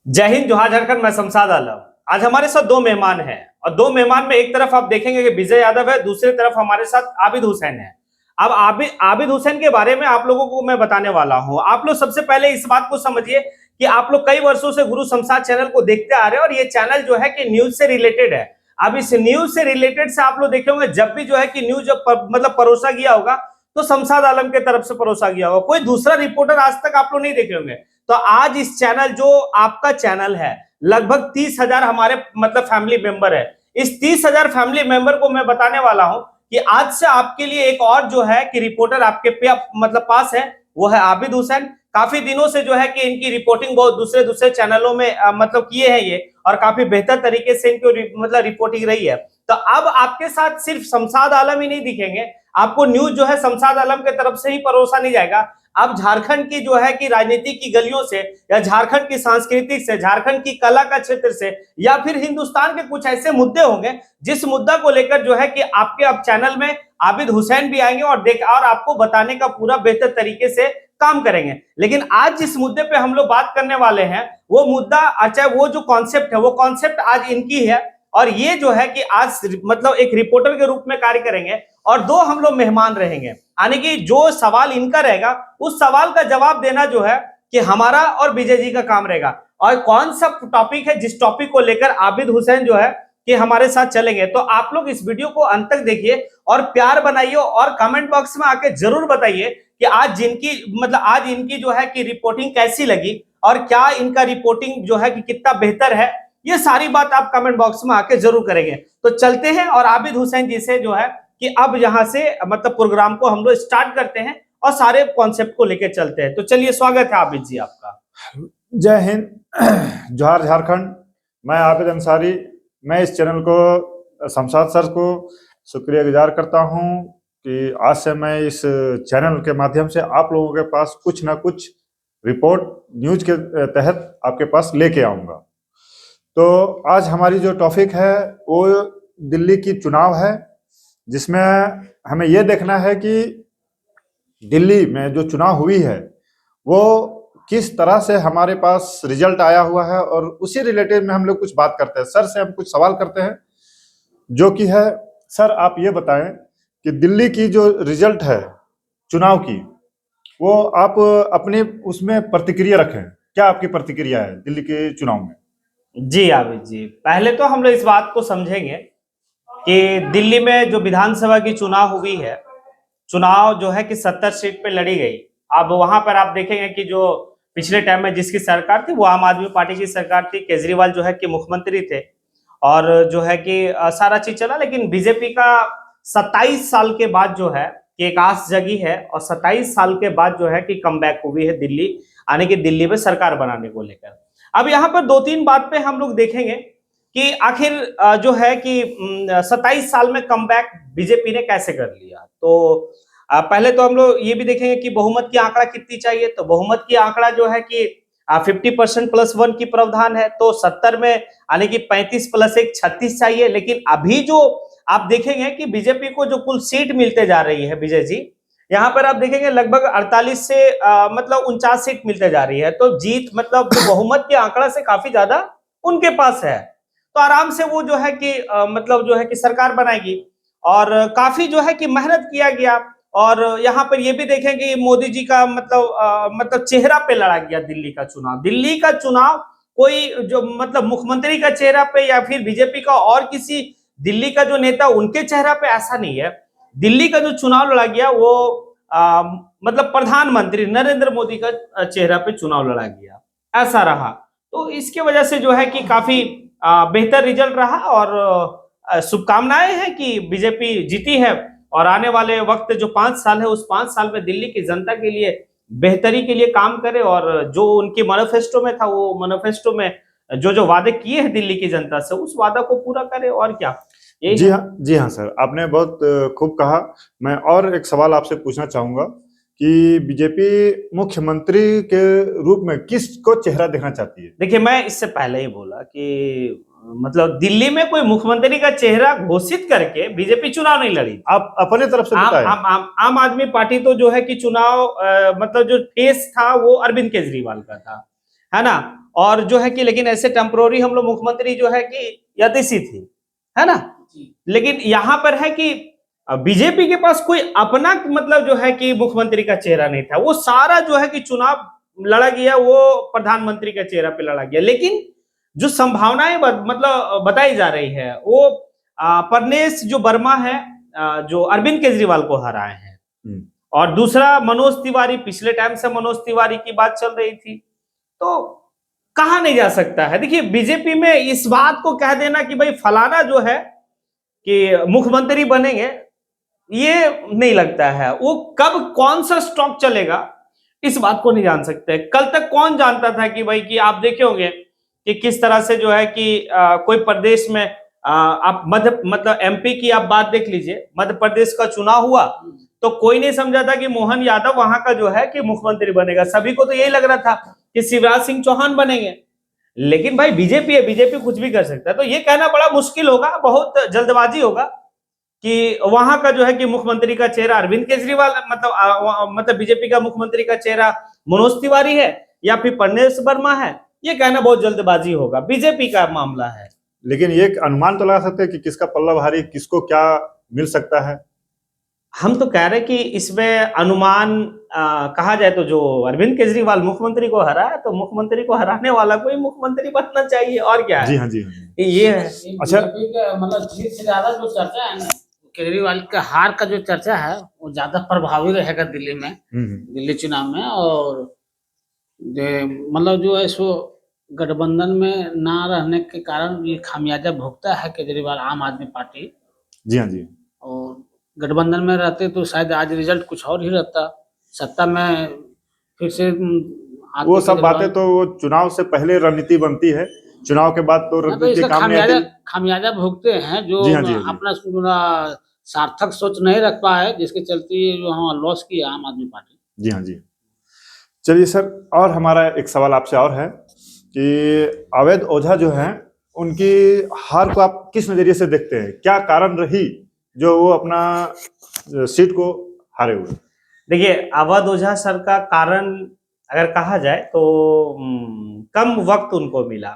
जय हिंद, जोहार झारखंड। मैं शमशाद आलम। आज हमारे साथ दो मेहमान हैं और दो मेहमान में एक तरफ आप देखेंगे कि विजय यादव है, दूसरी तरफ हमारे साथ आबिद हुसैन है। अब आबिद हुसैन के बारे में आप लोगों को मैं बताने वाला हूं। आप लोग सबसे पहले इस बात को समझिए कि आप लोग कई वर्षों से गुरु शमशाद चैनल को देखते आ रहे हैं और ये चैनल जो है कि न्यूज से रिलेटेड है। अब इस न्यूज से रिलेटेड से आप लोग देखे होंगे, जब भी जो है कि न्यूज मतलब परोसा गया होगा तो शमशाद आलम के तरफ से परोसा गया होगा। कोई दूसरा रिपोर्टर आज तक आप लोग नहीं देखे होंगे। तो आज इस चैनल, जो आपका चैनल है, लगभग 30,000 हमारे मतलब फैमिली मेंबर है। इस 30,000 फैमिली मेंबर को मैं बताने वाला हूं कि आज से आपके लिए एक और जो है कि रिपोर्टर आपके मतलब पास है, वो है आबिद हुसैन। काफी दिनों से जो है कि इनकी रिपोर्टिंग बहुत दूसरे दूसरे चैनलों में मतलब किए हैं ये, और काफी बेहतर तरीके से इनकी मतलब रिपोर्टिंग रही है। तो अब आपके साथ सिर्फ शमशाद आलम ही नहीं दिखेंगे, आपको न्यूज जो है शमशाद आलम के तरफ से ही परोसा नहीं जाएगा। अब झारखंड की जो है कि राजनीति की गलियों से, या झारखंड की सांस्कृतिक से, झारखंड की कला का क्षेत्र से, या फिर हिंदुस्तान के कुछ ऐसे मुद्दे होंगे जिस मुद्दा को लेकर जो है कि आपके अब चैनल में आबिद हुसैन भी आएंगे और आपको बताने का पूरा बेहतर तरीके से काम करेंगे। लेकिन आज जिस मुद्दे पे हम लोग बात करने वाले हैं, वो मुद्दा, अच्छा, वो जो कॉन्सेप्ट है, वो कॉन्सेप्ट आज इनकी है। और ये जो है कि आज मतलब एक रिपोर्टर के रूप में कार्य करेंगे और दो हम लोग मेहमान रहेंगे। यानी कि जो सवाल इनका रहेगा, उस सवाल का जवाब देना जो है कि हमारा और विजय जी का काम रहेगा। और कौन सा टॉपिक है, जिस टॉपिक को लेकर आबिद हुसैन जो है कि हमारे साथ चलेंगे। तो आप लोग इस वीडियो को अंत तक देखिए और प्यार बनाइए और कमेंट बॉक्स में आके जरूर बताइए कि आज इनकी जो है कि रिपोर्टिंग कैसी लगी और क्या इनका रिपोर्टिंग जो है कि कितना बेहतर है। ये सारी बात आप कमेंट बॉक्स में आके जरूर करेंगे। तो चलते हैं और आबिद हुसैन जी से जो है कि अब यहां से मतलब प्रोग्राम को हम लोग स्टार्ट करते हैं और सारे कॉन्सेप्ट को लेकर चलते हैं। तो चलिए, स्वागत है आबिद जी आपका। जय हिंद, जोहार झारखंड। मैं आबिद अंसारी। मैं इस चैनल को, शमशाद सर को शुक्रिया गुजार करता हूं कि आज से मैं इस चैनल के माध्यम से आप लोगों के पास कुछ ना कुछ रिपोर्ट न्यूज के तहत आपके पास लेके आऊंगा। तो आज हमारी जो टॉपिक है वो दिल्ली की चुनाव है, जिसमें हमें ये देखना है कि दिल्ली में जो चुनाव हुई है वो किस तरह से हमारे पास रिजल्ट आया हुआ है, और उसी रिलेटेड में हम लोग कुछ बात करते हैं। सर से हम कुछ सवाल करते हैं, जो कि है, सर आप ये बताएं कि दिल्ली की जो रिजल्ट है चुनाव की, वो आप अपनी उसमें प्रतिक्रिया रखें। क्या आपकी प्रतिक्रिया है दिल्ली के चुनाव में? जी आबिद जी, पहले तो हम लोग इस बात को समझेंगे कि दिल्ली में जो विधानसभा की चुनाव हुई है, चुनाव जो है कि 70 सीट पे लड़ी गई। अब वहां पर आप देखेंगे कि जो पिछले टाइम में जिसकी सरकार थी वो आम आदमी पार्टी की सरकार थी। केजरीवाल जो है कि मुख्यमंत्री थे और जो है कि सारा चीज चला। लेकिन बीजेपी का 27 साल के बाद जो है कि एक आस जगी है और 27 साल के बाद जो है कि कमबैक हुई है दिल्ली, आने की दिल्ली में सरकार बनाने को लेकर। अब यहाँ पर दो तीन बात पे हम लोग देखेंगे कि आखिर जो है कि 27 साल में कमबैक बीजेपी ने कैसे कर लिया। तो पहले तो हम लोग ये भी देखेंगे कि बहुमत की आंकड़ा कितनी चाहिए। तो बहुमत की आंकड़ा जो है कि 50% +1 की प्रावधान है, तो 70 में यानी कि 35 + 1 36 चाहिए। लेकिन अभी जो आप देखेंगे कि बीजेपी को जो कुल सीट मिलते जा रही है विजय जी, यहाँ पर आप देखेंगे लगभग 48 से मतलब 49 सीट मिलते जा रही है। तो जीत मतलब जो बहुमत के आंकड़ा से काफी ज्यादा उनके पास है। तो आराम से वो जो है कि मतलब जो है कि सरकार बनाएगी। और काफी जो है कि मेहनत किया गया। और यहाँ पर ये भी देखें कि मोदी जी का मतलब चेहरा पे लड़ा गया दिल्ली का चुनाव। दिल्ली का चुनाव कोई जो मतलब मुख्यमंत्री का चेहरा पे या फिर बीजेपी का और किसी दिल्ली का जो नेता उनके चेहरा पे, ऐसा नहीं है। दिल्ली का जो चुनाव लड़ा गया वो मतलब प्रधानमंत्री नरेंद्र मोदी का चेहरा पे चुनाव लड़ा गया, ऐसा रहा। तो इसके वजह से जो है कि काफी बेहतर रिजल्ट रहा और शुभकामनाएं हैं कि बीजेपी जीती है और आने वाले वक्त जो 5 साल है, उस 5 साल में दिल्ली की जनता के लिए बेहतरी के लिए काम करे। और जो उनके मैनिफेस्टो में था, वो मैनिफेस्टो में जो जो वादे किए हैं दिल्ली की जनता से, उस वादा को पूरा करे। और क्या, यही जी है। हाँ, जी हाँ सर, आपने बहुत खूब कहा। मैं और एक सवाल आपसे पूछना चाहूंगा कि बीजेपी मुख्यमंत्री के रूप में किसको चेहरा देखना चाहती है? देखिए, मैं इससे पहले ही बोला कि मतलब दिल्ली में कोई मुख्यमंत्री का चेहरा घोषित करके बीजेपी चुनाव नहीं लड़ी। आप अपने तरफ से आम बताएं। आम आम आम आदमी पार्टी तो जो है कि चुनाव मतलब जो फेस था वो अरविंद केजरीवाल का था, है ना। और जो है कि लेकिन ऐसे टेम्पोररी हम लोग मुख्यमंत्री जो है कि यतीशी थी, है ना। लेकिन यहाँ पर है कि बीजेपी के पास कोई अपना मतलब जो है कि मुख्यमंत्री का चेहरा नहीं था, वो सारा जो है कि चुनाव लड़ा गया वो प्रधानमंत्री के चेहरा पे लड़ा गया। लेकिन जो संभावनाएं मतलब बताई जा रही है वो परनेश जो वर्मा है जो अरविंद केजरीवाल को हराए हैं, और दूसरा मनोज तिवारी, पिछले टाइम से मनोज तिवारी की बात चल रही थी, तो कहा नहीं जा सकता है। देखिए बीजेपी में इस बात को कह देना कि भाई फलाना जो है कि मुख्यमंत्री बनेंगे, ये नहीं लगता है। वो कब कौन सा स्टॉक चलेगा इस बात को नहीं जान सकते। कल तक कौन जानता था कि भाई कि आप देखे होंगे कि किस तरह से जो है कि कोई प्रदेश में आप मध्य मतलब एमपी की आप बात देख लीजिए, मध्य प्रदेश का चुनाव हुआ तो कोई नहीं समझा था कि मोहन यादव वहां का जो है कि मुख्यमंत्री बनेगा। सभी को तो यही लग रहा था कि शिवराज सिंह चौहान बनेंगे। लेकिन भाई बीजेपी है, बीजेपी कुछ भी कर सकता है। तो ये कहना बड़ा मुश्किल होगा, बहुत जल्दबाजी होगा कि वहां का जो है कि मुख्यमंत्री का चेहरा अरविंद केजरीवाल मतलब बीजेपी का मुख्यमंत्री का चेहरा मनोज तिवारी है या फिर परनेश वर्मा है। ये कहना बहुत जल्दबाजी होगा, बीजेपी का मामला है। लेकिन ये अनुमान तो लगा सकते हैं कि किसका पल्ला भारी, किसको क्या मिल सकता है। हम तो कह रहे कि इसमें अनुमान कहा जाए तो जो अरविंद केजरीवाल मुख्यमंत्री को हरा है तो मुख्यमंत्री को हराने वाला कोई मुख्यमंत्री बनना चाहिए, और क्या है। जी हाँ, जी हाँ। ये है। अच्छा, मतलब जीत से ज्यादा जो चर्चा है ना, केजरीवाल का हार का जो चर्चा है वो ज्यादा प्रभावी रहेगा दिल्ली में, दिल्ली चुनाव में। और मतलब जो है सो गठबंधन में ना रहने के कारण ये खामियाजा भुगता है केजरीवाल, आम आदमी पार्टी। जी हाँ, जी। और गठबंधन में रहते तो शायद आज रिजल्ट कुछ और ही रहता, सत्ता में फिर से वो सब बातें तो वो चुनाव से पहले रणनीति बनती है, चुनाव के बाद तो रणनीति काम नहीं आती। खामियाजा भुगते हैं जो जी हाँ, जी हाँ, अपना सार्थक सोच नहीं रख पाए, जिसके चलते जो हम लॉस किया आम आदमी पार्टी। जी हाँ, जी। चलिए सर, और हमारा एक सवाल आपसे और है कि अवैध ओझा जो हैं उनकी हार को आप किस नजरिए से देखते हैं? क्या कारण रही जो वो अपना सीट को हारे हुए? देखिए अवध ओझा सर का कारण अगर कहा जाए तो कम वक्त उनको मिला।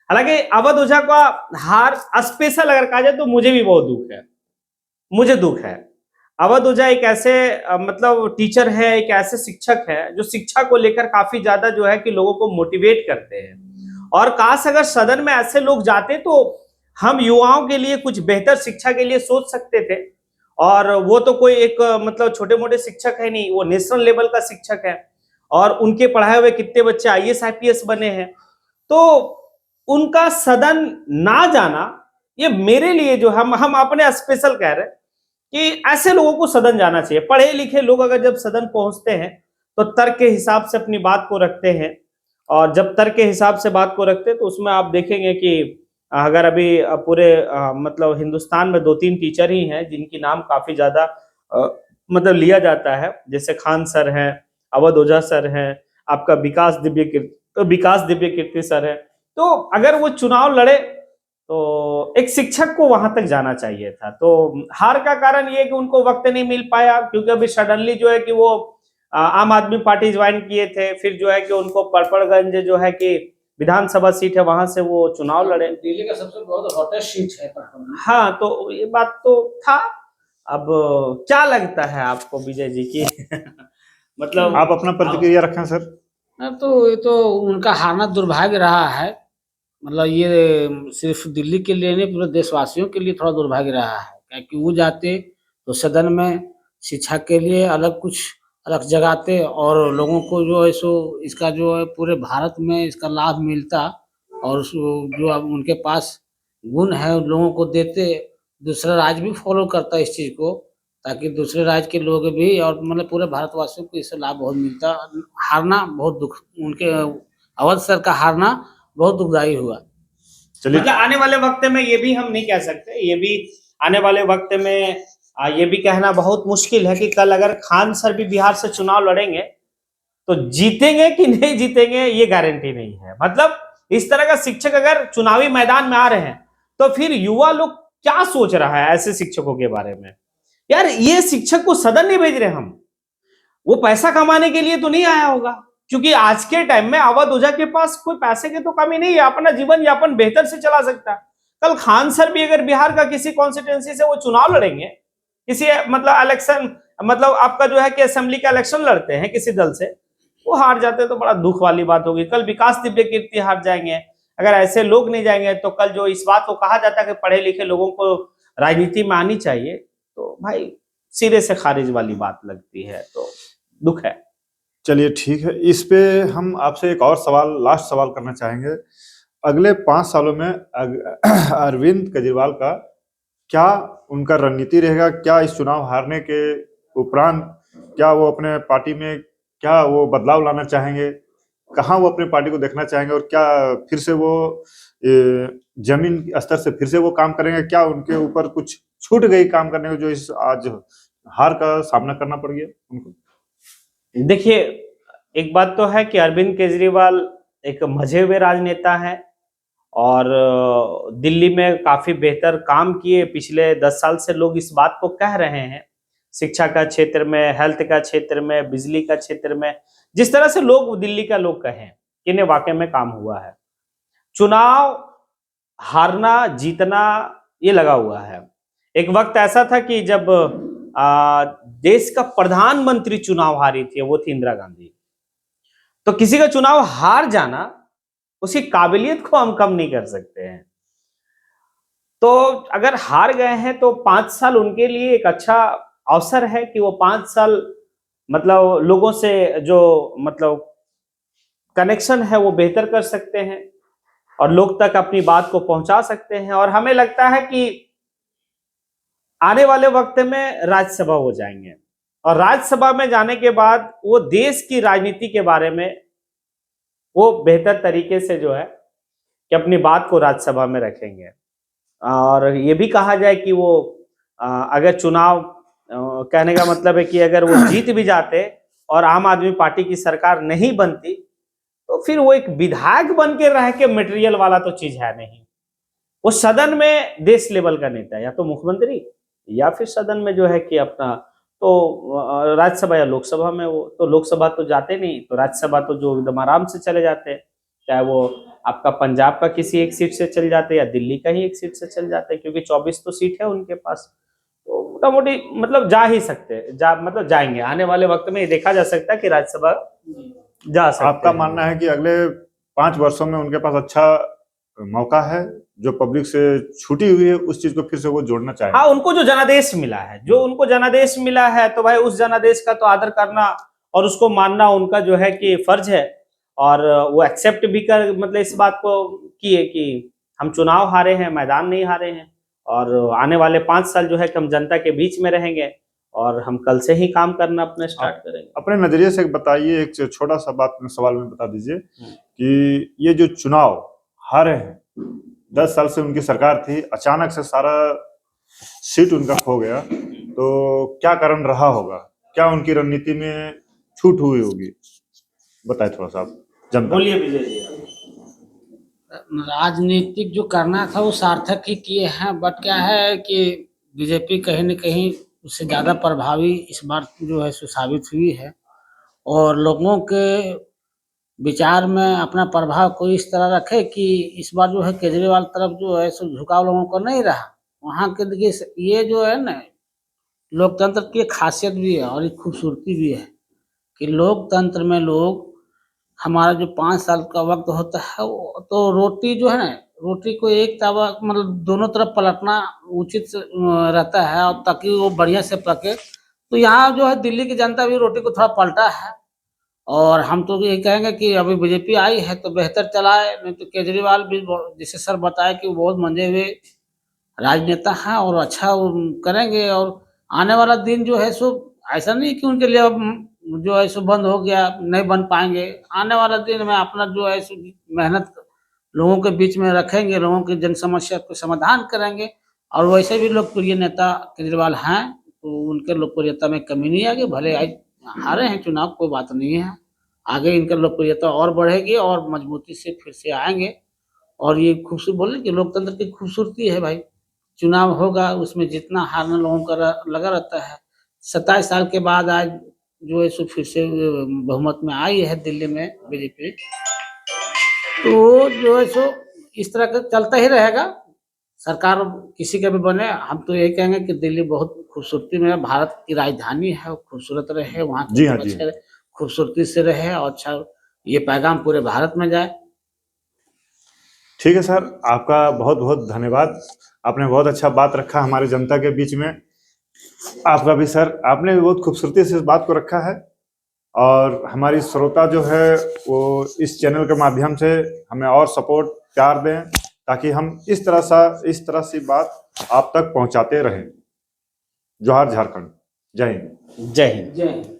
हालांकि अवध ओझा का हार स्पेशल अगर कहा जाए तो मुझे भी बहुत दुख है, मुझे दुख है। अवध ओझा एक ऐसे मतलब टीचर है, एक ऐसे शिक्षक है जो शिक्षा को लेकर काफी ज्यादा जो है कि लोगों को मोटिवेट करते हैं। और काश अगर सदन में ऐसे लोग जाते तो हम युवाओं के लिए कुछ बेहतर शिक्षा के लिए सोच सकते थे। और वो तो कोई एक मतलब छोटे मोटे शिक्षक है नहीं, वो नेशनल लेवल का शिक्षक है और उनके पढ़ाए हुए कितने बच्चे आईएएस आईपीएस बने हैं। तो उनका सदन ना जाना ये मेरे लिए जो हम अपने स्पेशल कह रहे हैं कि ऐसे लोगों को सदन जाना चाहिए। पढ़े लिखे लोग अगर जब सदन पहुंचते हैं तो तर्क के हिसाब से अपनी बात को रखते हैं, और जब तर्क के हिसाब से बात को रखते हैं तो उसमें आप देखेंगे कि अगर अभी पूरे मतलब हिंदुस्तान में 2-3 टीचर ही हैं जिनकी नाम काफी ज्यादा मतलब लिया जाता है, जैसे खान सर हैं, अवध ओझा सर हैं, आपका विकास दिव्य कीर्ति सर है। तो अगर वो चुनाव लड़े तो एक शिक्षक को वहां तक जाना चाहिए था। तो हार का कारण ये कि उनको वक्त नहीं मिल पाया, क्योंकि अभी सडनली जो है कि वो आम आदमी पार्टी ज्वाइन किए थे, फिर जो है कि उनको परपड़गंज जो है कि विधानसभा सीट है वहां से वो चुनाव लड़े। दिल्ली का सबसे बहुत हॉटेस्ट सीट है। हाँ, तो ये बात तो था। अब क्या लगता है आपको विजय जी की मतलब आप अपना प्रतिक्रिया रखें सर। तो ये तो उनका हारना दुर्भाग्य रहा है, मतलब ये सिर्फ दिल्ली के लिए नहीं पूरे देशवासियों के लिए थोड़ा दुर्भाग्य रहा है, क्योंकि वो जाते तो सदन में शिक्षा के लिए अलग जगाते और लोगों को जो है सो इसका जो है पूरे भारत में इसका लाभ मिलता, और जो अब उनके पास गुण है लोगों को देते। दूसरा राज्य भी फॉलो करता इस चीज़ को, ताकि दूसरे राज्य के लोग भी और मतलब पूरे भारतवासियों को इससे लाभ बहुत मिलता। हारना बहुत दुख, उनके अवध सर का हारना बहुत दुखदायी हुआ। मतलब आने वाले वक्त में ये भी हम नहीं कह सकते, ये भी आने वाले वक्त में ये भी कहना बहुत मुश्किल है कि कल अगर खान सर भी बिहार से चुनाव लड़ेंगे तो जीतेंगे कि नहीं जीतेंगे ये गारंटी नहीं है। मतलब इस तरह का शिक्षक अगर चुनावी मैदान में आ रहे हैं तो फिर युवा लोग क्या सोच रहा है ऐसे शिक्षकों के बारे में। यार ये शिक्षक को सदन नहीं भेज रहे हम, वो पैसा कमाने के लिए तो नहीं आया होगा, क्योंकि आज के टाइम में अवध ओझा के पास कोई पैसे की तो कमी नहीं है, अपना जीवन यापन बेहतर से चला सकता है। कल खान सर भी अगर बिहार का किसी कॉन्स्टिट्यूंसी से वो चुनाव लड़ेंगे, किसी मतलब इलेक्शन, मतलब आपका जो है कि असेंबली का इलेक्शन लड़ते हैं किसी दल से, वो हार जाते हैं तो बड़ा दुख वाली बात होगी। कल विकास दिव्य कीर्ति हार जाएंगे, अगर ऐसे लोग नहीं जाएंगे तो कल जो इस बात को कहा जाता है कि पढ़े लिखे लोगों को राजनीति में आनी चाहिए, तो भाई सिरे से खारिज वाली बात लगती है, तो दुख है। चलिए ठीक है, इस पे हम आपसे एक और सवाल, लास्ट सवाल करना चाहेंगे। अगले 5 सालों में अरविंद केजरीवाल का क्या उनका रणनीति रहेगा? क्या इस चुनाव हारने के उपरांत क्या वो अपने पार्टी में क्या वो बदलाव लाना चाहेंगे? कहाँ वो अपनी पार्टी को देखना चाहेंगे? और क्या फिर से वो जमीन स्तर से फिर से वो काम करेंगे? क्या उनके ऊपर कुछ छूट गई काम करने को, जो इस आज हार का सामना करना पड़ गया उनको? देखिए, एक बात तो है कि अरविंद केजरीवाल एक मजे हुए राजनेता हैं और दिल्ली में काफी बेहतर काम किए। पिछले 10 साल से लोग इस बात को कह रहे हैं, शिक्षा का क्षेत्र में, हेल्थ का क्षेत्र में, बिजली का क्षेत्र में, जिस तरह से लोग दिल्ली का लोग कहें कि इन्हें वाकई में काम हुआ है। चुनाव हारना जीतना ये लगा हुआ है। एक वक्त ऐसा था कि जब देश का प्रधानमंत्री चुनाव हारी थी, वो थी इंदिरा गांधी। तो किसी का चुनाव हार जाना, उसकी काबिलियत को हम कम नहीं कर सकते हैं। तो अगर हार गए हैं तो 5 साल उनके लिए एक अच्छा अवसर है कि वो 5 साल मतलब लोगों से जो मतलब कनेक्शन है वो बेहतर कर सकते हैं और लोग तक अपनी बात को पहुंचा सकते हैं। और हमें लगता है कि आने वाले वक्त में राज्यसभा हो जाएंगे और राज्यसभा में जाने के बाद वो देश की राजनीति के बारे में वो बेहतर तरीके से जो है कि अपनी बात को राज्यसभा में रखेंगे। और ये भी कहा जाए कि वो अगर चुनाव कहने का मतलब है कि अगर वो जीत भी जाते और आम आदमी पार्टी की सरकार नहीं बनती, तो फिर वो एक विधायक बन के रह के मटेरियल वाला तो चीज है नहीं। वो सदन में देश लेवल का नेता है, या तो मुख्यमंत्री या फिर सदन में जो है कि अपना तो राज्यसभा या लोकसभा में, वो तो लोकसभा तो जाते नहीं, तो राज्यसभा तो जो एकदम आराम से चले जाते हैं, चाहे वो आपका पंजाब का किसी एक सीट से चल जाते या दिल्ली का ही एक सीट से चल जाते, क्योंकि 24 तो सीट है उनके पास। तो मोटा मोटी मतलब जा ही सकते हैं, मतलब जाएंगे। आने वाले वक्त में ये देखा जा सकता है कि राज्यसभा जा सकते आपका हैं। मानना है कि अगले 5 वर्षों में उनके पास अच्छा मौका है, जो पब्लिक से छूटी हुई है उस चीज को फिर से वो जोड़ना चाहेंगे? हाँ, उनको जो जनादेश मिला है, जो उनको जनादेश मिला है, तो भाई उस जनादेश का तो आदर करना और उसको मानना उनका जो है कि फर्ज है। और वो एक्सेप्ट भी कर मतलब इस बात को किए कि हम चुनाव हारे हैं, मैदान नहीं हारे हैं, और आने वाले 5 साल जो है कि हम जनता के बीच में रहेंगे और हम कल से ही काम करना अपने स्टार्ट करेंगे। अपने नजरिए से बताइए, एक छोटा सा बात सवाल में बता दीजिए कि ये जो चुनाव हारे हैं, 10 साल से उनकी सरकार थी, अचानक से सारा सीट उनका खो गया, तो क्या कारण रहा होगा? क्या उनकी रणनीति में छूट हुई होगी? बताए थोड़ा सा जनता। बोलिए विजय जी। राजनीतिक जो करना था वो सार्थक ही किए हैं, बट क्या है कि बीजेपी कहीं न कहीं उससे ज़्यादा प्रभावी इस बार जो है सो साबित हुई है और लोगों के विचार में अपना प्रभाव कोई इस तरह रखे कि इस बार जो है केजरीवाल तरफ जो है सो झुकाव लोगों को नहीं रहा। वहाँ के देखिए ये जो है ना, लोकतंत्र की एक खासियत भी है और एक खूबसूरती भी है कि लोकतंत्र में लोग, हमारा जो 5 साल का वक्त होता है वो तो रोटी जो है ना, रोटी को एक तवा मतलब दोनों तरफ पलटना उचित रहता है और ताकि वो बढ़िया से पके। तो यहाँ जो है दिल्ली की जनता भी रोटी को थोड़ा पलटा है और हम तो यही कहेंगे कि अभी बीजेपी आई है तो बेहतर चलाए, नहीं तो केजरीवाल भी जैसे सर बताए कि वो बहुत मंजे हुए राजनेता हैं और अच्छा वो करेंगे। और आने वाला दिन जो है सो ऐसा नहीं कि उनके लिए अब जो है सो बंद हो गया, नहीं बन पाएंगे। आने वाला दिन में अपना जो है सो मेहनत लोगों के बीच में रखेंगे, लोगों की जन समस्या को समाधान करेंगे। और वैसे भी लोकप्रिय नेता केजरीवाल हैं, तो उनके लोकप्रियता में कमी नहीं आएगी। भले हारे हैं चुनाव, कोई बात नहीं है, आगे इनका लोकप्रियता और बढ़ेगी और मजबूती से फिर से आएंगे। और ये खूबसूरती बोले कि लोकतंत्र की खूबसूरती है भाई, चुनाव होगा उसमें जितना हारना लोगों का लगा रहता है। 27 साल के बाद आज जो है सो फिर से बहुमत में आई है दिल्ली में बीजेपी, तो जो है सो इस तरह का चलता ही रहेगा। सरकार किसी का भी बने, हम तो यही कहेंगे कि दिल्ली बहुत खूबसूरती में है, भारत की राजधानी है, खूबसूरत रहे, वहाँ के जी हाँ, लोग जी अच्छे खूबसूरती से रहे और अच्छा ये पैगाम पूरे भारत में जाए। ठीक है सर, आपका बहुत बहुत धन्यवाद। आपने बहुत अच्छा बात रखा हमारे जनता के बीच में। आपका भी सर, आपने भी बहुत खूबसूरती से इस बात को रखा है, और हमारी श्रोता जो है वो इस चैनल के माध्यम से हमें और सपोर्ट प्यार दें, ताकि हम इस तरह से बात आप तक पहुंचाते रहें। जोहार झारखंड, जय हिंद। जय हिंद। जय हिंद।